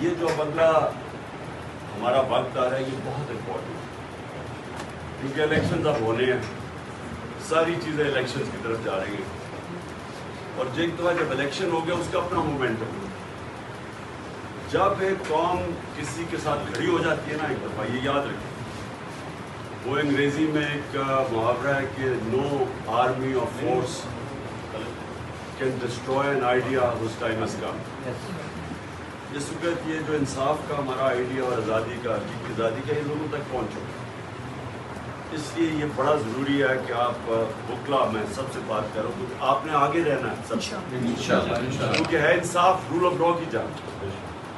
یہ جو اگلا ہمارا وقت آ رہا ہے یہ بہت امپورٹنٹ ہے، کیونکہ الیکشنز اب ہونے ہیں، ساری چیزیں الیکشنز کی طرف جا رہی ہیں، اور ایک دفعہ جب الیکشن ہو گیا اس کا اپنا مومنٹم ہے۔ جب ایک قوم کسی کے ساتھ کھڑی ہو جاتی ہے نا، ایک دفعہ یہ یاد رکھیں، وہ انگریزی میں ایک محاورہ ہے کہ no army of force can destroy an idea whose time has come۔ اس وقت یہ جو انصاف کا ہمارا آئیڈیا اور آزادی کا، حقیقی آزادی کا، یہ لوگوں تک پہنچو، اس لیے یہ بڑا ضروری ہے کہ آپ بکلا میں سب سے بات کروں، کیونکہ آپ نے آگے رہنا ہے سب سے، کیونکہ ہے انصاف رول آف لا کی جان،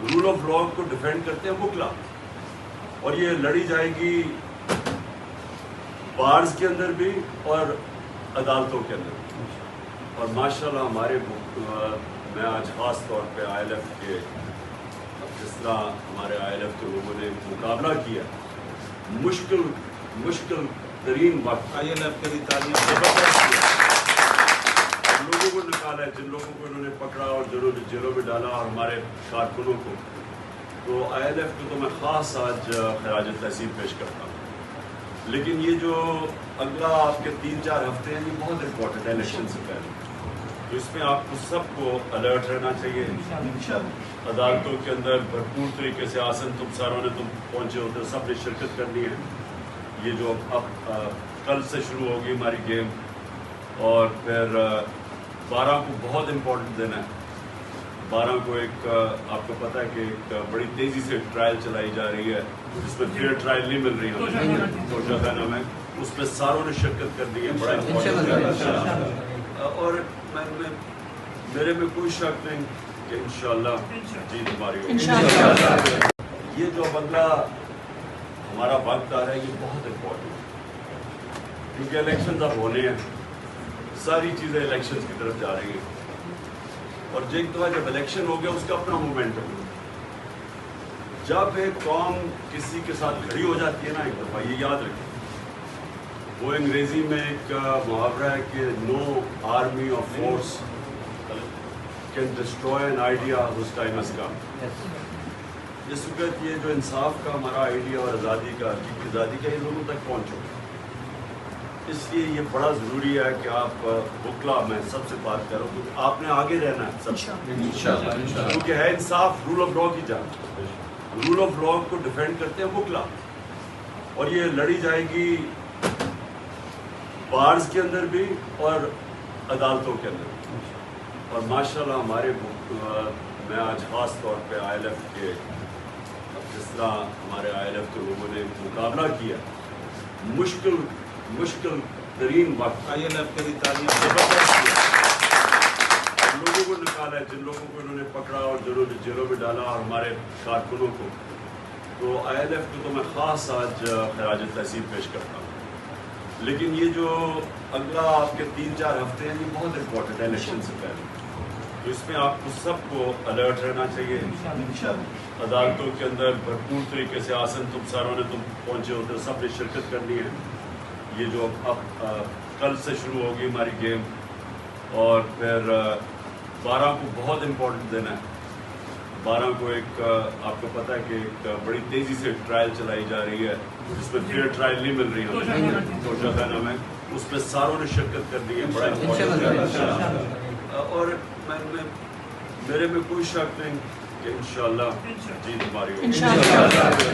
رول آف لا کو ڈیفینڈ کرتے ہیں بکلا، اور یہ لڑی جائے گی بارز کے اندر بھی اور عدالتوں کے اندر بھی۔ اور ماشاءاللہ ہمارے میں آج خاص طور پہ آئی ایل ایف کے، جس طرح ہمارے آئی ایل ایف کے لوگوں نے مقابلہ کیا، مشکل ترین وقت آئی ایل ایف کے لیے تعلیم زبردست کیا، لوگوں کو نکالا ہے، جن لوگوں کو انہوں نے پکڑا اور جنہوں نے جیلوں میں ڈالا، اور ہمارے کارکنوں کو، تو آئی ایل ایف کو تو میں خاص آج خراج تحسین پیش کرتا ہوں۔ لیکن یہ جو اگلا آپ کے 3-4 ہفتے ہیں یہ بہت امپورٹنٹ ہے الیکشن سے پہلے، تو اس میں آپ کو سب کو الرٹ رہنا چاہیے۔ عدالتوں کے اندر بھرپور طریقے سے آسن تم ساروں نے پہنچے ہوتے، سب نے شرکت کرنی ہے۔ یہ جو اب کل سے شروع ہوگی ہماری گیم، اور پھر 12 کو بہت امپورٹنٹ دن ہے۔ 12 کو ایک آپ کو پتہ ہے کہ ایک بڑی تیزی سے ٹرائل چلائی جا رہی ہے، جس میں فیئر ٹرائل نہیں مل رہی ہمیں توشہ میں، اس میں ساروں نے شرکت کرنی ہے، بڑا امپورٹنٹ ہے، اور میرے میں کوئی شک نہیں کہ انشاءاللہ جیت ہماری ہوگی۔ یہ جو اگلا ہمارا وقت آ رہا ہے یہ بہت امپورٹنٹ ہے، کیونکہ الیکشنز اب ہونے ہیں، ساری چیزیں الیکشنز کی طرف جا رہی ہیں، اور ایک دفعہ جب الیکشن ہو گیا اس کا اپنا مومنٹم ہے۔ جب ایک قوم کسی کے ساتھ کھڑی ہو جاتی ہے نا، ایک دفعہ یہ یاد رکھیں، وہ انگریزی میں ایک محاورہ ہے کہ no army of force can destroy an idea whose time has come۔ اس وقت یہ جو انصاف کا ہمارا آئیڈیا اور آزادی کا، حقیقی آزادی کا، یہ لوگوں تک پہنچو، اس لیے یہ بڑا ضروری ہے کہ آپ بکلا میں سب سے بات کروں، کیونکہ آپ نے آگے رہنا ہے سب سے، کیونکہ ہے انصاف رول آف لا کی جان، رول آف لا کو ڈیفینڈ کرتے ہیں بکلا، اور یہ لڑی جائے گی بارز کے اندر بھی اور عدالتوں کے اندر بھی۔ اور ماشاءاللہ ہمارے میں آج خاص طور پہ آئی ایل ایف کے، جس طرح ہمارے آئی ایل ایف کے لوگوں نے مقابلہ کیا، مشکل ترین وقت آئی ایل ایف کے لیے تعلیم زبردست کیا، لوگوں کو نکالا ہے، جن لوگوں کو انہوں نے پکڑا اور جنہوں نے جیلوں میں ڈالا، اور ہمارے کارکنوں کو، تو آئی ایل ایف کو تو میں خاص آج خراج تحسین پیش کرتا ہوں۔ لیکن یہ جو اگلا آپ کے 3-4 ہفتے ہیں یہ بہت امپورٹنٹ ہے الیکشن سے پہلے، تو اس میں آپ کو سب کو الرٹ رہنا چاہیے۔ عدالتوں کے اندر بھرپور طریقے سے آسن تم ساروں نے پہنچے ہوتے، سب نے شرکت کرنی ہے۔ یہ جو اب کل سے شروع ہوگی ہماری گیم، اور پھر 12 کو بہت امپورٹنٹ دن ہے۔ 12 کو ایک آپ کو پتہ ہے کہ ایک بڑی تیزی سے ٹرائل چلائی جا رہی ہے، جس میں فیئر ٹرائل نہیں مل رہی ہمیں توشہ میں، اس میں ساروں نے شرکت کرنی ہے، بڑا امپورٹنٹ ہے، اور میرے میں کوئی شک نہیں کہ انشاءاللہ جیت ہماری ہوگی۔